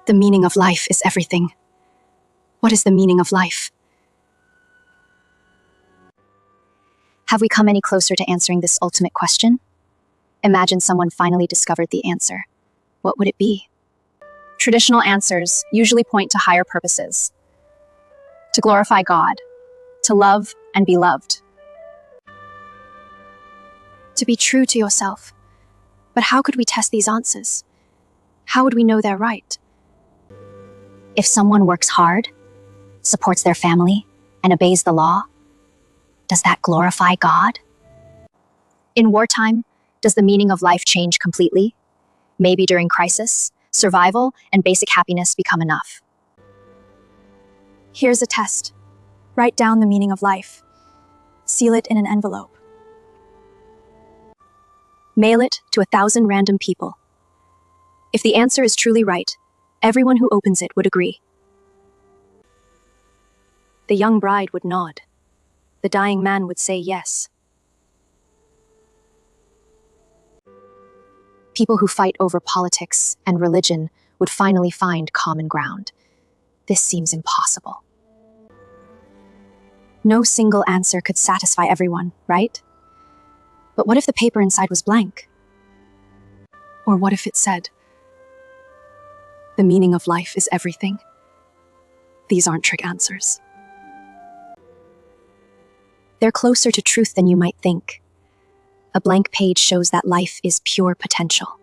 The meaning of life is everything. What is the meaning of life? Have we come any closer to answering this ultimate question? Imagine someone finally discovered the answer. What would it be? Traditional answers usually point to higher purposes. To glorify God, to love and be loved. To be true to yourself. But how could we test these answers? How would we know they're right? If someone works hard, supports their family, and obeys the law, does that glorify God? In wartime, does the meaning of life change completely? Maybe during crisis, survival and basic happiness become enough. Here's a test. Write down the meaning of life. Seal it in an envelope. Mail it to 1,000 random people. If the answer is truly right, everyone who opens it would agree. The young bride would nod. The dying man would say yes. People who fight over politics and religion would finally find common ground. This seems impossible. No single answer could satisfy everyone, right? But what if the paper inside was blank? Or what if it said, the meaning of life is everything? These aren't trick answers. They're closer to truth than you might think. A blank page shows that life is pure potential.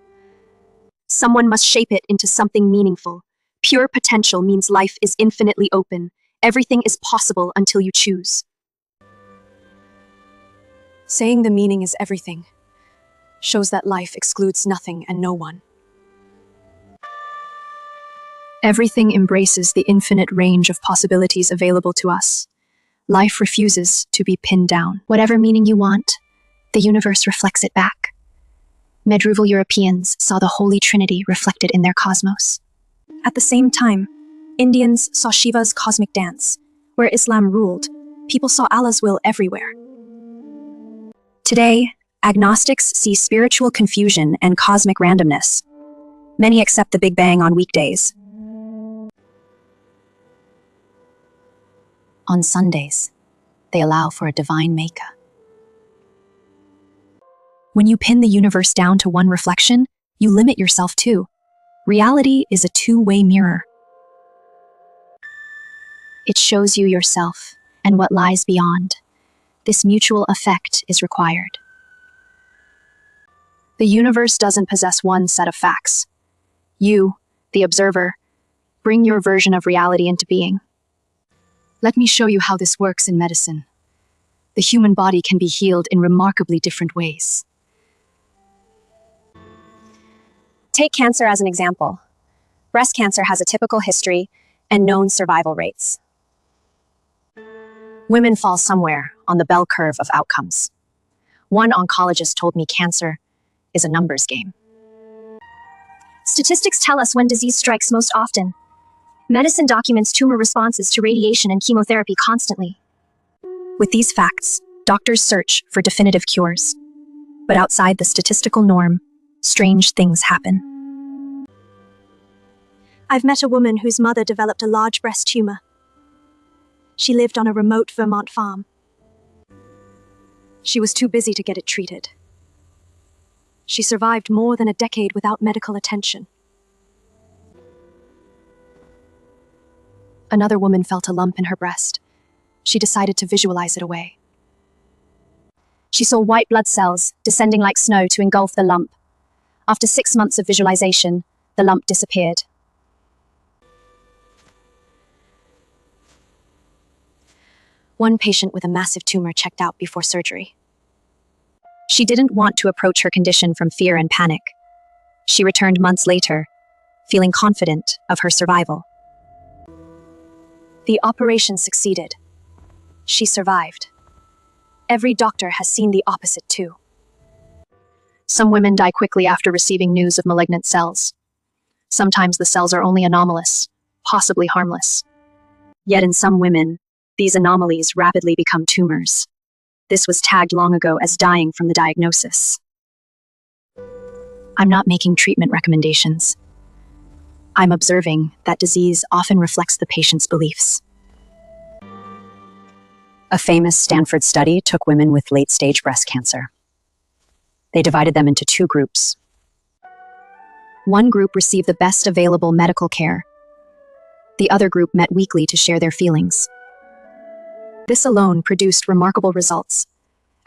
Someone must shape it into something meaningful. Pure potential means life is infinitely open. Everything is possible until you choose. Saying the meaning is everything shows that life excludes nothing and no one. Everything embraces the infinite range of possibilities available to us. Life refuses to be pinned down. Whatever meaning you want, the universe reflects it back. Medieval Europeans saw the Holy Trinity reflected in their cosmos. At the same time, Indians saw Shiva's cosmic dance. Where Islam ruled, people saw Allah's will everywhere. Today, agnostics see spiritual confusion and cosmic randomness. Many accept the Big Bang on weekdays. On Sundays, they allow for a divine maker. When you pin the universe down to one reflection, you limit yourself too. Reality is a two-way mirror. It shows you yourself and what lies beyond. This mutual effect is required. The universe doesn't possess one set of facts. You, the observer, bring your version of reality into being. Let me show you how this works in medicine. The human body can be healed in remarkably different ways. Take cancer as an example. Breast cancer has a typical history and known survival rates. Women fall somewhere on the bell curve of outcomes. One oncologist told me cancer is a numbers game. Statistics tell us when disease strikes most often. Medicine documents tumor responses to radiation and chemotherapy constantly. With these facts, doctors search for definitive cures. But outside the statistical norm, strange things happen. I've met a woman whose mother developed a large breast tumor. She lived on a remote Vermont farm. She was too busy to get it treated. She survived more than a decade without medical attention. Another woman felt a lump in her breast. She decided to visualize it away. She saw white blood cells descending like snow to engulf the lump. After 6 months of visualization, the lump disappeared. One patient with a massive tumor checked out before surgery. She didn't want to approach her condition from fear and panic. She returned months later, feeling confident of her survival. The operation succeeded. She survived. Every doctor has seen the opposite too. Some women die quickly after receiving news of malignant cells. Sometimes the cells are only anomalous, possibly harmless. Yet in some women, these anomalies rapidly become tumors. This was tagged long ago as dying from the diagnosis. I'm not making treatment recommendations. I'm observing that disease often reflects the patient's beliefs. A famous Stanford study took women with late-stage breast cancer. They divided them into two groups. One group received the best available medical care. The other group met weekly to share their feelings. This alone produced remarkable results.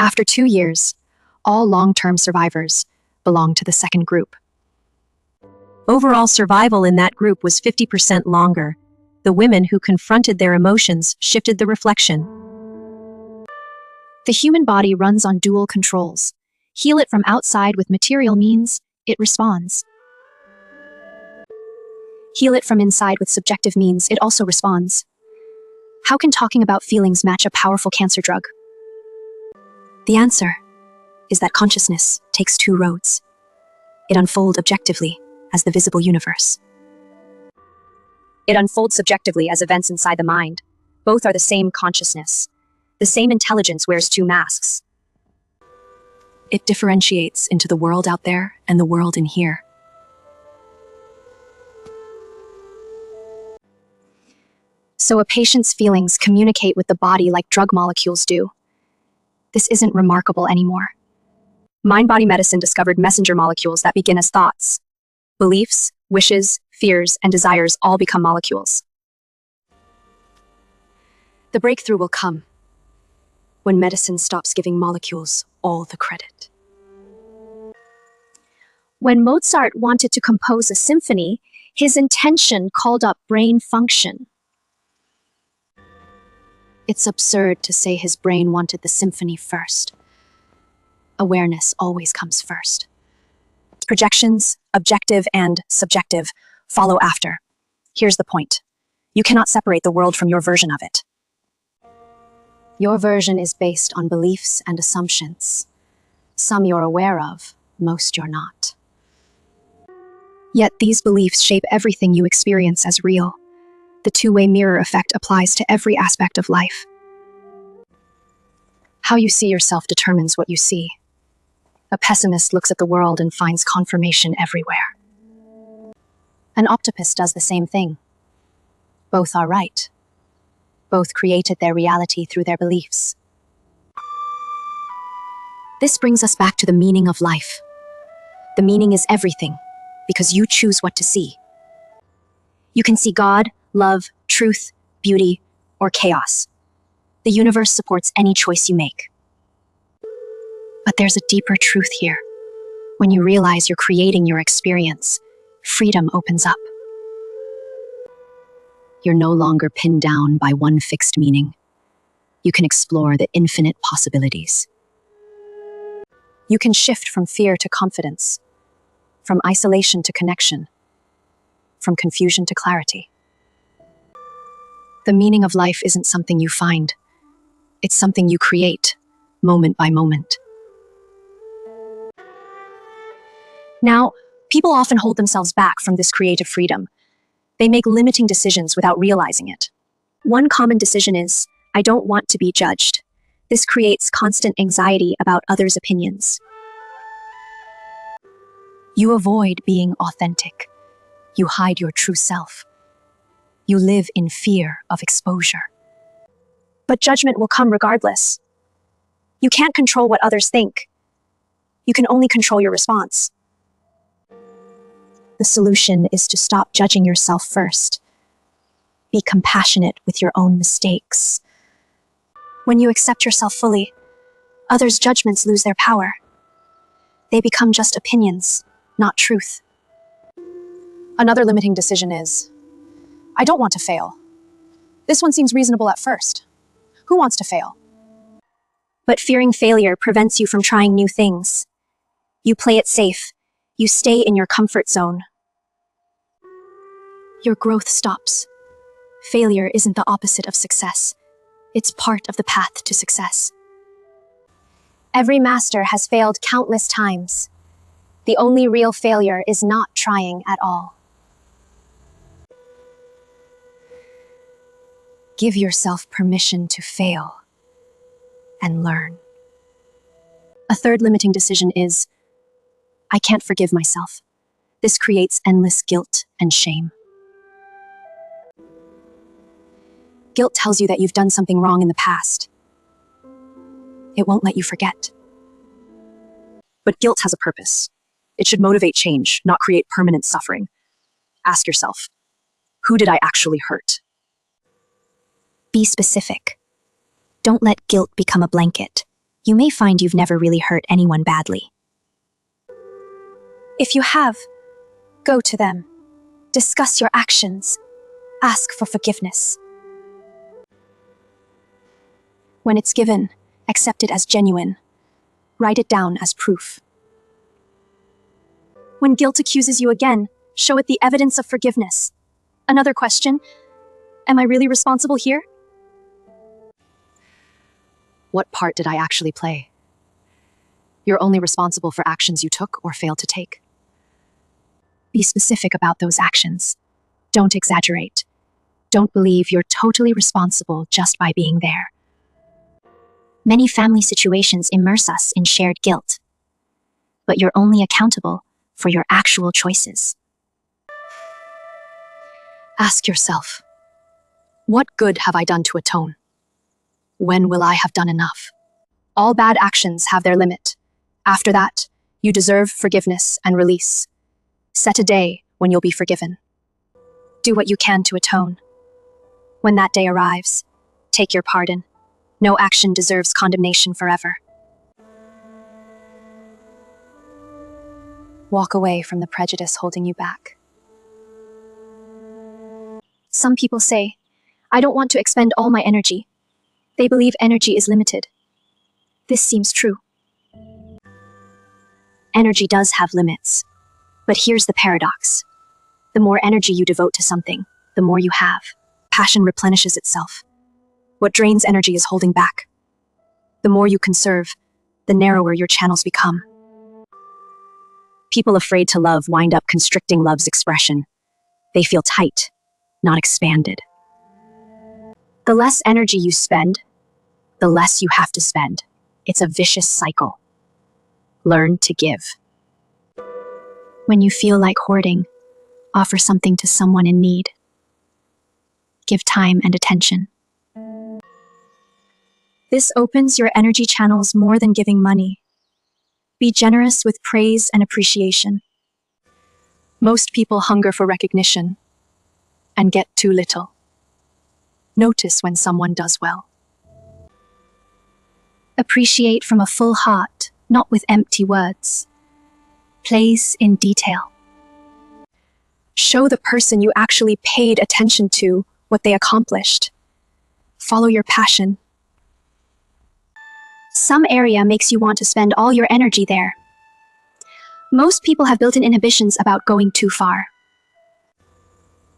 After 2 years, all long-term survivors belonged to the second group. Overall survival in that group was 50% longer. The women who confronted their emotions shifted the reflection. The human body runs on dual controls. Heal it from outside with material means, it responds. Heal it from inside with subjective means, it also responds. How can talking about feelings match a powerful cancer drug? The answer is that consciousness takes two roads. It unfolds objectively as the visible universe. It unfolds subjectively as events inside the mind. Both are the same consciousness. The same intelligence wears two masks. It differentiates into the world out there and the world in here. So a patient's feelings communicate with the body like drug molecules do. This isn't remarkable anymore. Mind-body medicine discovered messenger molecules that begin as thoughts. Beliefs, wishes, fears, and desires all become molecules. The breakthrough will come when medicine stops giving molecules all the credit. When Mozart wanted to compose a symphony, his intention called up brain function. It's absurd to say his brain wanted the symphony first. Awareness always comes first. Projections, objective and subjective, follow after. Here's the point. You cannot separate the world from your version of it. Your version is based on beliefs and assumptions. Some you're aware of, most you're not. Yet these beliefs shape everything you experience as real. The two-way mirror effect applies to every aspect of life. How you see yourself determines what you see. A pessimist looks at the world and finds confirmation everywhere. An optimist does the same thing. Both are right. Both created their reality through their beliefs. This brings us back to the meaning of life. The meaning is everything, because you choose what to see. You can see God, love, truth, beauty, or chaos. The universe supports any choice you make. But there's a deeper truth here. When you realize you're creating your experience, freedom opens up. You're no longer pinned down by one fixed meaning. You can explore the infinite possibilities. You can shift from fear to confidence, from isolation to connection, from confusion to clarity. The meaning of life isn't something you find. It's something you create, moment by moment. Now, people often hold themselves back from this creative freedom. They make limiting decisions without realizing it. One common decision is, I don't want to be judged. This creates constant anxiety about others' opinions. You avoid being authentic. You hide your true self. You live in fear of exposure. But judgment will come regardless. You can't control what others think. You can only control your response. The solution is to stop judging yourself first. Be compassionate with your own mistakes. When you accept yourself fully, others' judgments lose their power. They become just opinions, not truth. Another limiting decision is, I don't want to fail. This one seems reasonable at first. Who wants to fail? But fearing failure prevents you from trying new things. You play it safe. You stay in your comfort zone. Your growth stops. Failure isn't the opposite of success. It's part of the path to success. Every master has failed countless times. The only real failure is not trying at all. Give yourself permission to fail and learn. A third limiting decision is, I can't forgive myself. This creates endless guilt and shame. Guilt tells you that you've done something wrong in the past. It won't let you forget. But guilt has a purpose. It should motivate change, not create permanent suffering. Ask yourself, who did I actually hurt? Be specific. Don't let guilt become a blanket. You may find you've never really hurt anyone badly. If you have, go to them. Discuss your actions. Ask for forgiveness. When it's given, accept it as genuine. Write it down as proof. When guilt accuses you again, show it the evidence of forgiveness. Another question, am I really responsible here? What part did I actually play? You're only responsible for actions you took or failed to take. Be specific about those actions. Don't exaggerate. Don't believe you're totally responsible just by being there. Many family situations immerse us in shared guilt, but you're only accountable for your actual choices. Ask yourself, what good have I done to atone? When will I have done enough? All bad actions have their limit. After that, you deserve forgiveness and release. Set a day when you'll be forgiven. Do what you can to atone. When that day arrives, take your pardon. No action deserves condemnation forever. Walk away from the prejudice holding you back. Some people say, I don't want to expend all my energy. They believe energy is limited. This seems true. Energy does have limits. But here's the paradox. The more energy you devote to something, the more you have. Passion replenishes itself. What drains energy is holding back. The more you conserve, the narrower your channels become. People afraid to love wind up constricting love's expression. They feel tight, not expanded. The less energy you spend, the less you have to spend. It's a vicious cycle. Learn to give. When you feel like hoarding, offer something to someone in need. Give time and attention. This opens your energy channels more than giving money. Be generous with praise and appreciation. Most people hunger for recognition and get too little. Notice when someone does well. Appreciate from a full heart, not with empty words. Praise in detail. Show the person you actually paid attention to what they accomplished. Follow your passion. Some area makes you want to spend all your energy there. Most people have built-in inhibitions about going too far.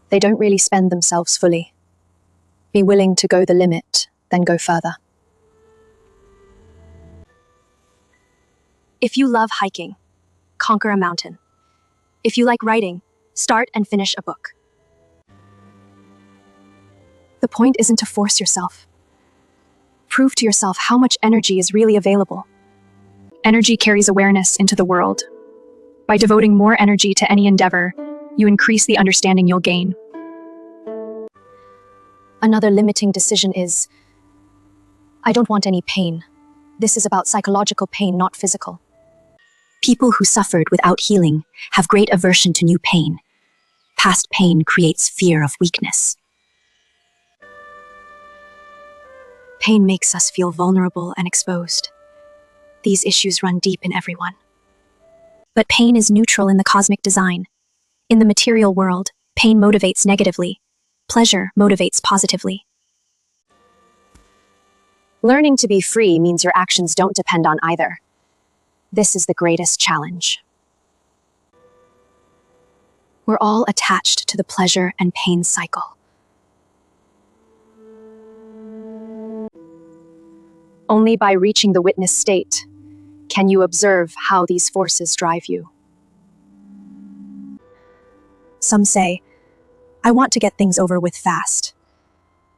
They don't really spend themselves fully. Be willing to go the limit, then go further. If you love hiking, conquer a mountain. If you like writing, start and finish a book. The point isn't to force yourself. Prove to yourself how much energy is really available. Energy carries awareness into the world. By devoting more energy to any endeavor, you increase the understanding you'll gain. Another limiting decision is, I don't want any pain. This is about psychological pain, not physical. People who suffered without healing have great aversion to new pain. Past pain creates fear of weakness. Pain makes us feel vulnerable and exposed. These issues run deep in everyone. But pain is neutral in the cosmic design. In the material world, pain motivates negatively. Pleasure motivates positively. Learning to be free means your actions don't depend on either. This is the greatest challenge. We're all attached to the pleasure and pain cycle. Only by reaching the witness state can you observe how these forces drive you. Some say, I want to get things over with fast.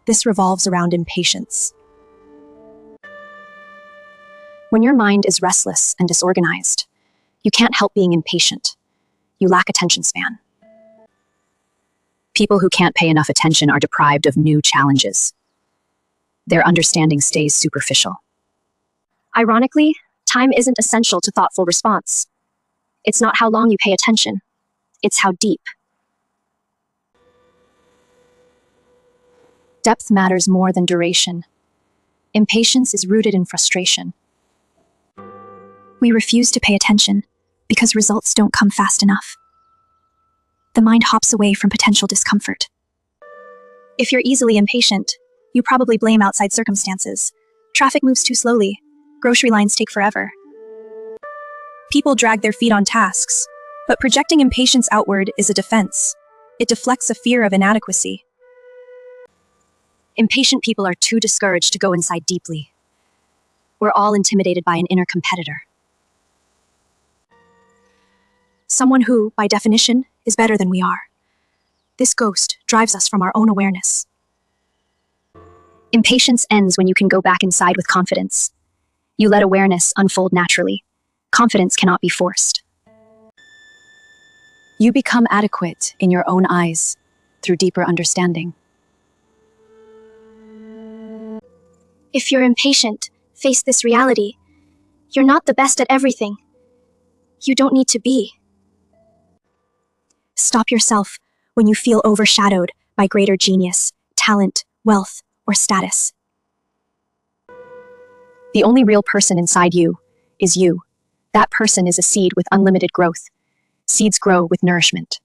This revolves around impatience. When your mind is restless and disorganized, you can't help being impatient. You lack attention span. People who can't pay enough attention are deprived of new challenges. Their understanding stays superficial. Ironically, time isn't essential to thoughtful response. It's not how long you pay attention. It's how deep. Depth matters more than duration. Impatience is rooted in frustration. We refuse to pay attention because results don't come fast enough. The mind hops away from potential discomfort. If you're easily impatient, you probably blame outside circumstances. Traffic moves too slowly. Grocery lines take forever. People drag their feet on tasks, but projecting impatience outward is a defense. It deflects a fear of inadequacy. Impatient people are too discouraged to go inside deeply. We're all intimidated by an inner competitor. Someone who, by definition, is better than we are. This ghost drives us from our own awareness. Impatience ends when you can go back inside with confidence. You let awareness unfold naturally. Confidence cannot be forced. You become adequate in your own eyes through deeper understanding. If you're impatient, face this reality. You're not the best at everything. You don't need to be. Stop yourself when you feel overshadowed by greater genius, talent, wealth, or status. The only real person inside you is you. That person is a seed with unlimited growth. Seeds grow with nourishment.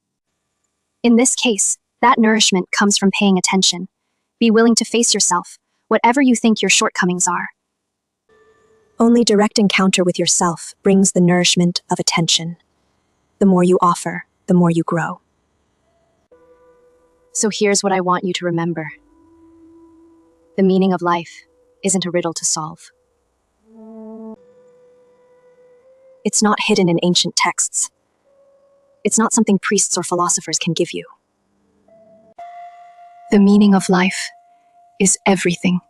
In this case, that nourishment comes from paying attention. Be willing to face yourself, whatever you think your shortcomings are. Only direct encounter with yourself brings the nourishment of attention. The more you offer, the more you grow. So here's what I want you to remember. The meaning of life isn't a riddle to solve. It's not hidden in ancient texts. It's not something priests or philosophers can give you. The meaning of life is everything.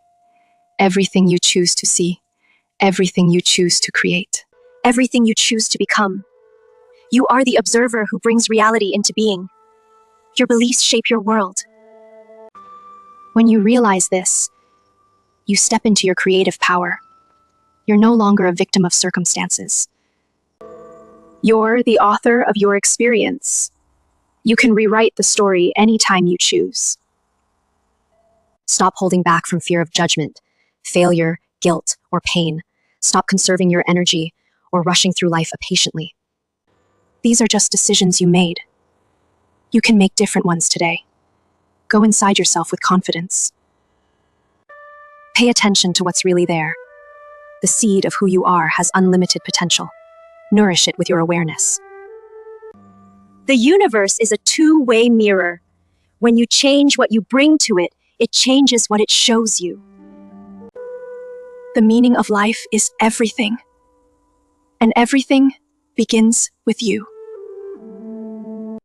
Everything you choose to see. Everything you choose to create. Everything you choose to become. You are the observer who brings reality into being. Your beliefs shape your world. When you realize this, you step into your creative power. You're no longer a victim of circumstances. You're the author of your experience. You can rewrite the story anytime you choose. Stop holding back from fear of judgment, failure, guilt, or pain. Stop conserving your energy or rushing through life impatiently. These are just decisions you made. You can make different ones today. Go inside yourself with confidence. Pay attention to what's really there. The seed of who you are has unlimited potential. Nourish it with your awareness. The universe is a two-way mirror. When you change what you bring to it, it changes what it shows you. The meaning of life is everything. And everything begins with you.